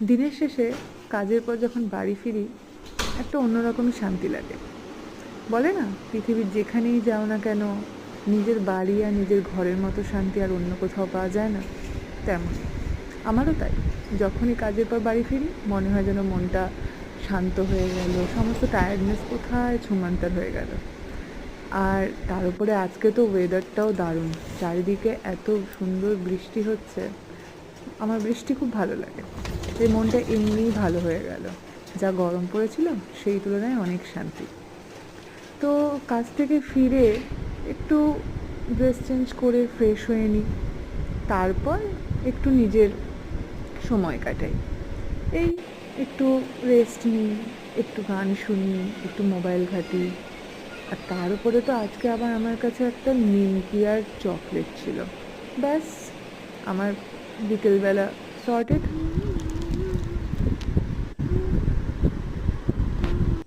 দিনের শেষে কাজের পর যখন বাড়ি ফিরি একটা অন্যরকমই শান্তি লাগে। বলে না, পৃথিবীর যেখানেই যাও না কেন নিজের বাড়ি আর নিজের ঘরের মতো শান্তি আর অন্য কোথাও পাওয়া যায় না। তেমনই আমারও তাই। যখনই কাজের পর বাড়ি ফিরি মনে হয় যেন মনটা শান্ত হয়ে গেল, সমস্ত টায়ার্ডনেস কোথায় ছুমন্তার হয়ে গেল। আর তার উপরে আজকে তো ওয়েদারটাও দারুণ, চারিদিকে এত সুন্দর বৃষ্টি হচ্ছে। আমার বৃষ্টি খুব ভালো লাগে, যে মনটা এমনিই ভালো হয়ে গেল। যা গরম পড়েছিল সেই তুলনায় অনেক শান্তি। তো কাজ থেকে ফিরে একটু ড্রেস চেঞ্জ করে ফ্রেশ হয়ে নিই, তারপর একটু নিজের সময় কাটাই। এই একটু রেস্ট নিই, একটু গান শুনি, একটু মোবাইল ঘাঁটি। আর তার উপরে তো আজকে আবার আমার কাছে একটা নিমকি আর চকলেট ছিল। ব্যাস, আমার বিকেলবেলা সর্টেড।